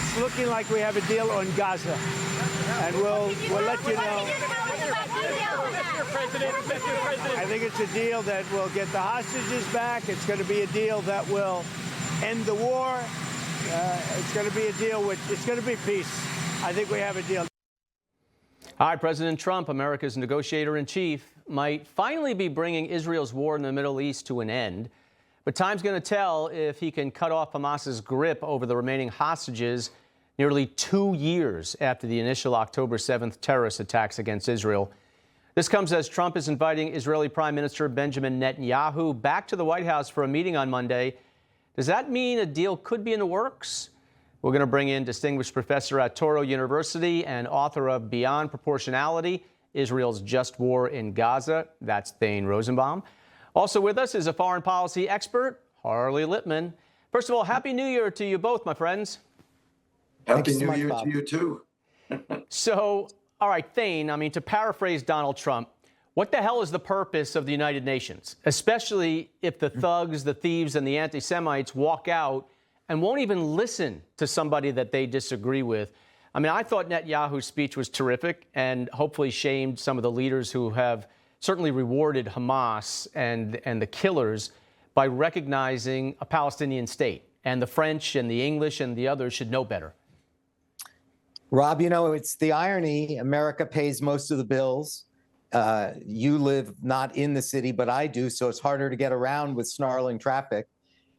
It's looking like we have a deal on Gaza, and we'll let you know. I think it's a deal that will get the hostages back. It's going to be a deal that will end the war. It's going to be a deal it's going to be peace. I think we have a deal. All right, President Trump, America's negotiator-in-chief, might finally be bringing Israel's war in the Middle East to an end. But time's going to tell if he can cut off Hamas's grip over the remaining hostages nearly 2 years after the initial October 7th terrorist attacks against Israel. This comes as Trump is inviting Israeli Prime Minister Benjamin Netanyahu back to the White House for a meeting on Monday. Does that mean a deal could be in the works? We're going to bring in distinguished professor at Touro University and author of Beyond Proportionality, Israel's Just War in Gaza. That's Thane Rosenbaum. Also with us is a foreign policy expert, Harley Littman. First of all, Happy New Year to you both, my friends. Happy New Year to you, too. So, all right, Thane, I mean, to paraphrase Donald Trump, what the hell is the purpose of the United Nations, especially if the thugs, the thieves, and the anti-Semites walk out and won't even listen to somebody that they disagree with? I mean, I thought Netanyahu's speech was terrific and hopefully shamed some of the leaders who have certainly rewarded Hamas and the killers by recognizing a Palestinian state. And the French and the English and the others should know better. Rob, you know, it's the irony. America pays most of the bills. You live not in the city, but I do, so it's harder to get around with snarling traffic.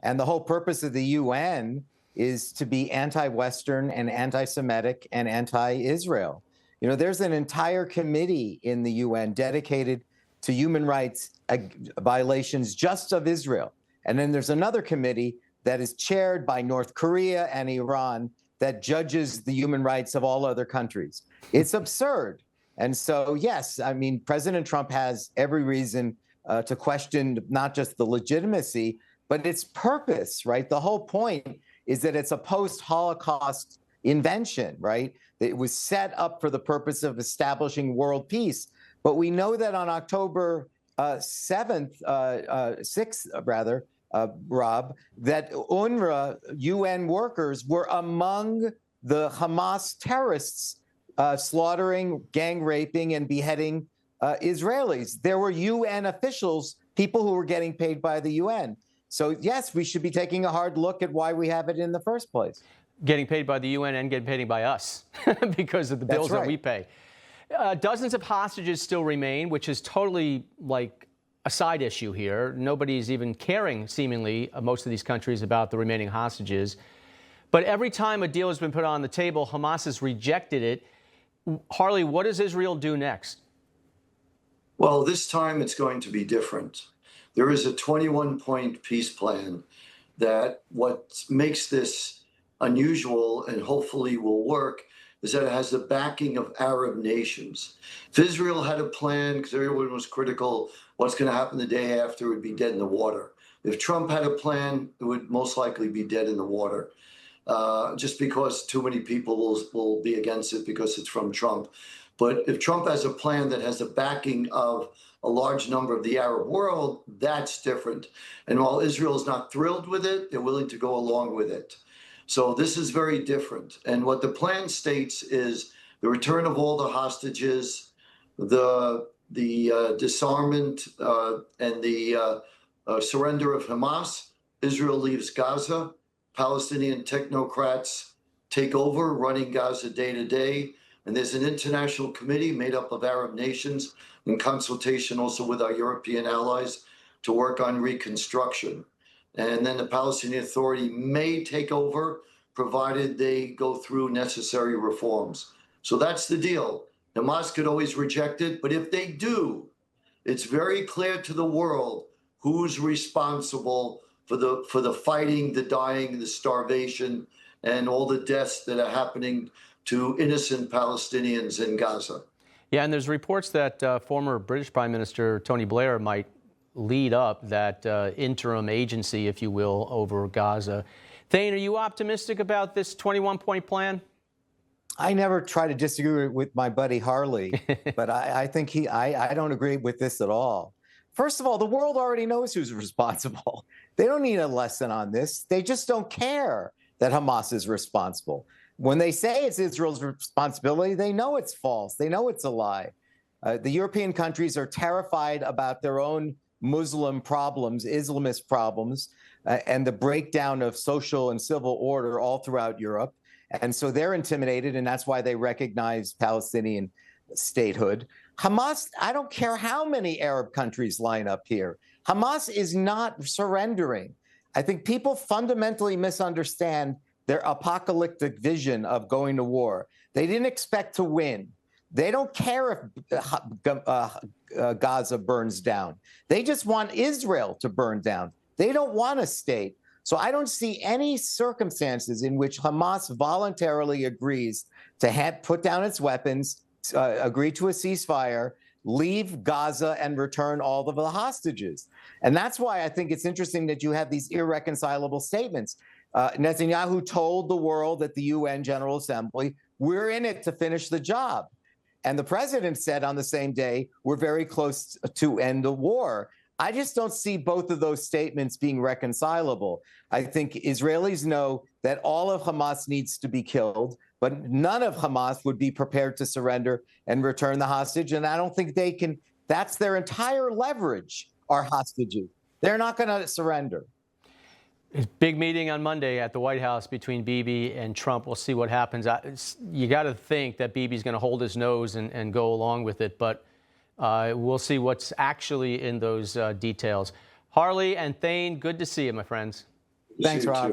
And the whole purpose of the UN is to be anti-Western and anti-Semitic and anti-Israel. You know, there's an entire committee in the UN dedicated to human rights violations just of Israel. And then there's another committee that is chaired by North Korea and Iran that judges the human rights of all other countries. It's absurd. And so, yes, I mean, President Trump has every reason to question not just the legitimacy, but its purpose, right? The whole point is that it's a post-Holocaust invention, right? It was set up for the purpose of establishing world peace. But we know that on October 6th, Rob, that UNRWA UN workers were among the Hamas terrorists slaughtering, gang raping, and beheading Israelis. There were UN officials, people who were getting paid by the UN. So, yes, we should be taking a hard look at why we have it in the first place. Getting paid by the UN and getting paid by us because of the bills that we pay. Dozens of hostages still remain, which is totally like a side issue here. Nobody's even caring, seemingly, most of these countries about the remaining hostages. But every time a deal has been put on the table, Hamas has rejected it. Harley, what does Israel do next? Well, this time it's going to be different. There is a 21-point peace plan that what makes this unusual and hopefully will work is that it has the backing of Arab nations. If Israel had a plan, because everyone was critical, what's going to happen the day after, it would be dead in the water. If Trump had a plan, it would most likely be dead in the water, just because too many people will be against it because it's from Trump. But if Trump has a plan that has the backing of a large number of the Arab world, that's different. And while Israel is not thrilled with it, they're willing to go along with it. So this is very different. And what the plan states is the return of all the hostages, the disarmament and the surrender of Hamas. Israel leaves Gaza. Palestinian technocrats take over, running Gaza day to day. And there's an international committee made up of Arab nations in consultation also with our European allies to work on reconstruction. And then the Palestinian Authority may take over, provided they go through necessary reforms. So that's the deal. Hamas could always reject it, but if they do, it's very clear to the world who's responsible for the fighting, the dying, the starvation, and all the deaths that are happening to innocent Palestinians in Gaza. Yeah, and there's reports that former British Prime Minister Tony Blair might lead up that interim agency, if you will, over Gaza. Thane, are you optimistic about this 21-point plan? I never try to disagree with my buddy Harley, but I think I don't agree with this at all. First of all, the world already knows who's responsible. They don't need a lesson on this. They just don't care that Hamas is responsible. when they say it's Israel's responsibility, they know it's false. They know it's a lie. The European countries are terrified about their own Muslim problems, Islamist problems, and the breakdown of social and civil order all throughout Europe. And so they're intimidated, and that's why they recognize Palestinian statehood. Hamas, I don't care how many Arab countries line up here. Hamas is not surrendering. I think people fundamentally misunderstand their apocalyptic vision of going to war. They didn't expect to win. They don't care if Gaza burns down. They just want Israel to burn down. They don't want a state. So I don't see any circumstances in which Hamas voluntarily agrees to put down its weapons, agree to a ceasefire, leave Gaza, and return all of the hostages. And that's why I think it's interesting that you have these irreconcilable statements. Netanyahu told the world at the UN General Assembly, we're in it to finish the job. And the president said on the same day, we're very close to end the war. I just don't see both of those statements being reconcilable. I think Israelis know that all of Hamas needs to be killed, but none of Hamas would be prepared to surrender and return the hostage. And I don't think they can. That's their entire leverage, are hostages. They're not going to surrender. Big meeting on Monday at the White House between Bibi and Trump. We'll see what happens. You got to think that Bibi's going to hold his nose and go along with it, but we'll see what's actually in those details. Harley and Thane, good to see you, my friends. Thanks, Rob.